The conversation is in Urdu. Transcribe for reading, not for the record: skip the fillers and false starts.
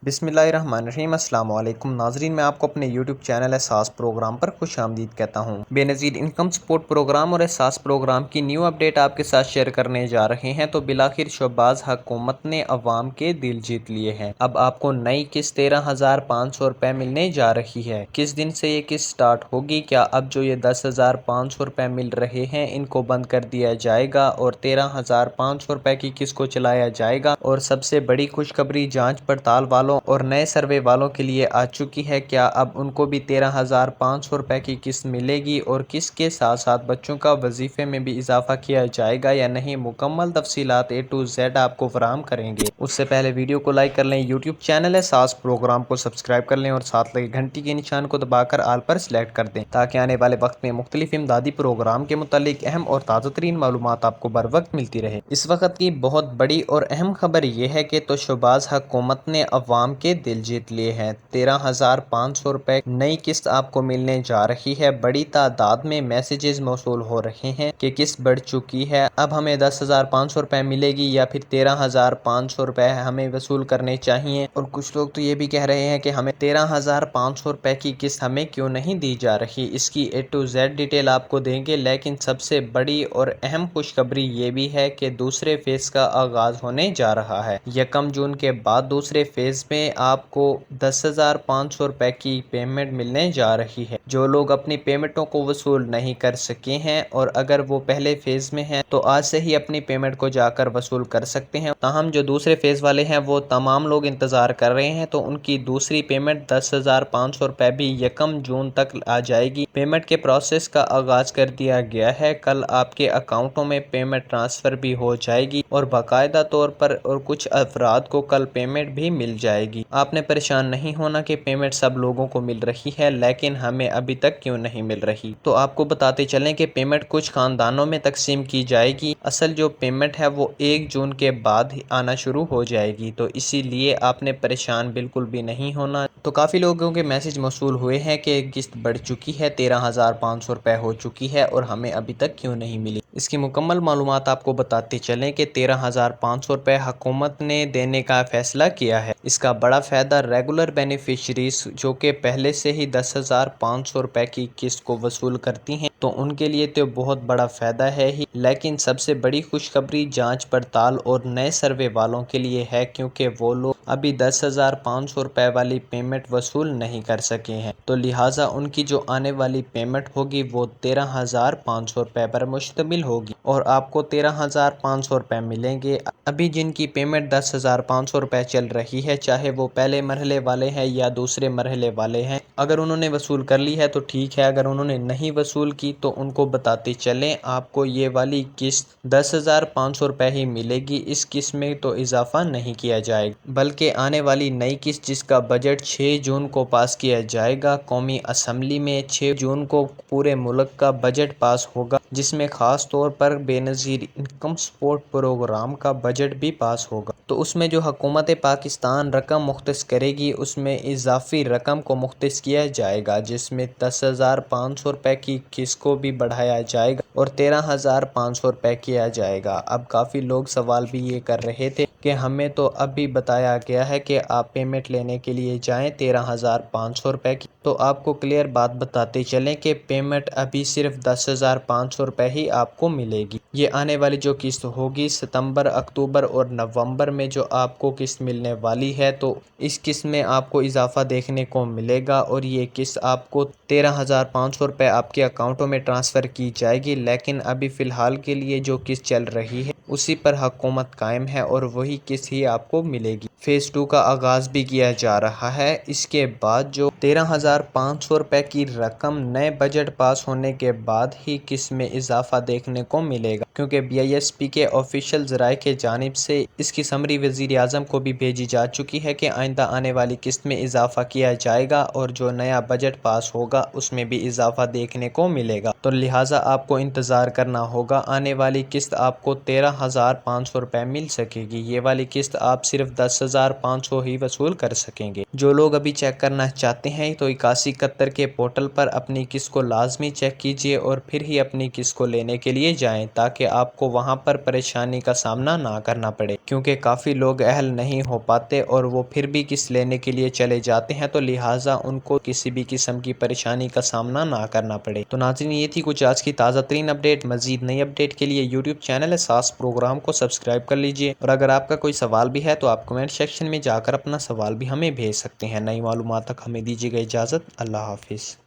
بسم اللہ الرحمن الرحیم۔ السلام علیکم ناظرین، میں آپ کو اپنے یوٹیوب چینل احساس پروگرام پر خوش آمدید کہتا ہوں۔ بے نظیر انکم سپورٹ پروگرام اور احساس پروگرام کی نیو اپڈیٹ آپ کے ساتھ شیئر کرنے جا رہے ہیں۔ تو بالآخر شہباز حکومت نے عوام کے دل جیت لیے ہیں۔ اب آپ کو نئی قسط 13,500 روپے ملنے جا رہی ہے۔ کس دن سے یہ قسط سٹارٹ ہوگی؟ کیا اب جو یہ 10,500 روپے مل رہے ہیں ان کو بند کر دیا جائے گا اور 13,500 روپے کی قسط کو چلایا جائے گا؟ اور سب سے بڑی خوشخبری جانچ پڑتال والوں اور نئے سروے والوں کے لیے آ چکی ہے۔ کیا اب ان کو بھی 13,500 روپے کی قسط ملے گی اور قسط کے ساتھ ساتھ بچوں کا وظیفے میں بھی اضافہ کیا جائے گا یا نہیں؟ مکمل تفصیلات A to Z آپ کو فراہم کریں گے۔ اس سے پہلے ویڈیو کو لائک کر لیں، یوٹیوب چینل احساس پروگرام کو سبسکرائب کر لیں اور ساتھ لگے گھنٹی کے نشان کو دبا کر آل پر سلیکٹ کر دیں تاکہ آنے والے وقت میں مختلف امدادی پروگرام کے متعلق اہم اور تازہ ترین معلومات آپ کو بر وقت ملتی رہے۔ اس وقت کی بہت بڑی اور اہم خبر یہ ہے کہ تو شہباز حکومت نے عوام کے دل جیت لیے ہیں۔ 13,500 روپے نئی قسط آپ کو ملنے جا رہی ہے۔ بڑی تعداد میں میسیجز موصول ہو رہے ہیں کہ قسط بڑھ چکی ہے، اب ہمیں 10,500 روپے ملے گی یا پھر 13,500 روپے ہمیں وصول کرنے چاہیے۔ اور کچھ لوگ تو یہ بھی کہہ رہے ہیں کہ ہمیں 13,500 روپے کی قسط ہمیں کیوں نہیں دی جا رہی۔ اس کی A to Z ڈیٹیل آپ کو دیں گے، لیکن سب سے بڑی اور اہم خوشخبری یہ بھی ہے کہ دوسرے فیز کا آغاز ہونے جا رہا ہے۔ 1 جون کے بعد دوسرے فیز میں آپ کو 10,500 روپے کی پیمنٹ ملنے جا رہی ہے۔ جو لوگ اپنی پیمنٹوں کو وصول نہیں کر سکے ہیں اور اگر وہ پہلے فیز میں ہیں تو آج سے ہی اپنی پیمنٹ کو جا کر وصول کر سکتے ہیں۔ تاہم جو دوسرے فیز والے ہیں وہ تمام لوگ انتظار کر رہے ہیں تو ان کی دوسری پیمنٹ 10,500 روپے بھی 1 جون تک آ جائے گی۔ پیمنٹ کے پروسیس کا آغاز کر دیا گیا ہے۔ کل آپ کے اکاؤنٹوں میں پیمنٹ ٹرانسفر بھی ہو جائے گی اور باقاعدہ طور پر اور کچھ افراد کو کل پیمنٹ بھی مل جائے گی۔ آپ نے پریشان نہیں ہونا کہ پیمنٹ سب لوگوں کو مل رہی ہے لیکن ہمیں ابھی تک کیوں نہیں مل رہی۔ تو آپ کو بتاتے چلیں کہ پیمنٹ کچھ خاندانوں میں تقسیم کی جائے گی۔ اصل جو پیمنٹ ہے وہ 1 جون کے بعد آنا شروع ہو جائے گی، تو اسی لیے آپ نے پریشان بالکل بھی نہیں ہونا۔ تو کافی لوگوں کے میسج موصول ہوئے ہیں کہ قسط بڑھ چکی ہے، 13,500 روپے ہو چکی ہے اور ہمیں ابھی تک کیوں نہیں ملی۔ اس کی مکمل معلومات آپ کو بتاتے چلیں کہ 13,500 روپے حکومت نے دینے کا فیصلہ کیا ہے۔ اس کا بڑا فائدہ ریگولر بینیفیشریز جو کہ پہلے سے ہی 10,500 روپے کی قسط کو وصول کرتی ہیں تو ان کے لیے تو بہت بڑا فائدہ ہے ہی، لیکن سب سے بڑی خوشخبری جانچ پڑتال اور نئے سروے والوں کے لیے ہے کیونکہ وہ لوگ ابھی 10,500 روپے والی پیمنٹ وصول نہیں کر سکے ہیں، تو لہٰذا ان کی جو آنے والی پیمنٹ ہوگی وہ 13,500 روپے پر مشتمل ہوگی اور آپ کو 13,500 روپے ملیں گے۔ ابھی جن کی پیمنٹ 10,500 روپے چل رہی ہے، چاہے وہ پہلے مرحلے والے ہیں یا دوسرے مرحلے والے ہیں، اگر انہوں نے وصول کر لی ہے تو ٹھیک ہے، اگر انہوں نے نہیں وصول کی تو ان کو بتاتے چلیں آپ کو یہ والی قسط 10,500 روپے ہی ملے گی۔ اس قسط میں تو اضافہ نہیں کیا جائے گا بلکہ آنے والی نئی قسط جس کا بجٹ 6 جون کو پاس کیا جائے گا قومی اسمبلی میں، 6 جون کو پورے ملک کا بجٹ پاس ہوگا جس میں خاص طور پر بے نظیر انکم سپورٹ پروگرام کا بجٹ بھی پاس ہوگا۔ تو اس میں جو حکومت پاکستان رقم مختص کرے گی اس میں اضافی رقم کو مختص کیا جائے گا، جس میں 10,500 روپے کی قسط کو بھی بڑھایا جائے گا اور 13,500 روپے کیا جائے گا۔ اب کافی لوگ سوال بھی یہ کر رہے تھے کہ ہمیں تو ابھی بتایا گیا ہے کہ آپ پیمنٹ لینے کے لیے جائیں 13,500 روپے کی، تو آپ کو کلیئر بات بتاتے چلیں کہ پیمنٹ ابھی صرف 10,500 روپے ہی آپ کو ملے گی۔ یہ آنے والی جو قسط ہوگی ستمبر، اکتوبر اور نومبر میں جو آپ کو قسط ملنے والی ہے تو اس قسط میں آپ کو اضافہ دیکھنے کو ملے گا اور یہ قسط آپ کو 13,500 روپے آپ کے اکاؤنٹوں میں ٹرانسفر کی جائے گی، لیکن ابھی فی الحال کے لیے جو قسط چل رہی ہے اسی پر حکومت قائم ہے اور وہی قسط ہی آپ کو ملے گی۔ فیز 2 کا آغاز بھی کیا جا رہا ہے۔ اس کے بعد جو 13,500 روپے کی رقم نئے بجٹ پاس ہونے کے بعد ہی قسط میں اضافہ دیکھنے کو ملے گا، کیونکہ BISP کے آفیشیل ذرائع کی جانب سے اس کی سمری وزیر اعظم کو بھی بھیجی جا چکی ہے کہ آئندہ آنے والی قسط میں اضافہ کیا جائے گا اور جو نیا بجٹ پاس ہوگا اس میں بھی اضافہ دیکھنے کو ملے گا، تو لہٰذا آپ کو انتظار کرنا ہوگا۔ آنے والی قسط آپ کو 13,500 روپے مل سکے گی، یہ والی قسط آپ صرف 10,500 ہی وصول کر سکیں گے۔ جو لوگ ابھی چیک کرنا چاہتے ہیں تو ایک 8171 کے پورٹل پر اپنی قسط کو لازمی چیک کیجیے اور پھر ہی اپنی قسط کو لینے کے لیے جائیں، تاکہ آپ کو وہاں پر پریشانی کا سامنا نہ کرنا پڑے، کیونکہ کافی لوگ اہل نہیں ہو پاتے اور وہ پھر بھی قسط لینے کے لیے چلے جاتے ہیں، تو لہٰذا ان کو کسی بھی قسم کی پریشانی کا سامنا نہ کرنا پڑے۔ تو ناظرین، یہ تھی کچھ آج کی تازہ ترین اپڈیٹ۔ مزید نئی اپڈیٹ کے لیے یوٹیوب چینل اساس پروگرام کو سبسکرائب کر لیجیے، اور اگر آپ کا کوئی سوال بھی ہے تو آپ کمنٹ سیکشن میں جا کر اپنا سوال بھی ہمیں بھیج سکتے ہیں۔ نئی معلومات تک ہمیں دیجیے گا اجازت۔ اللہ حافظ۔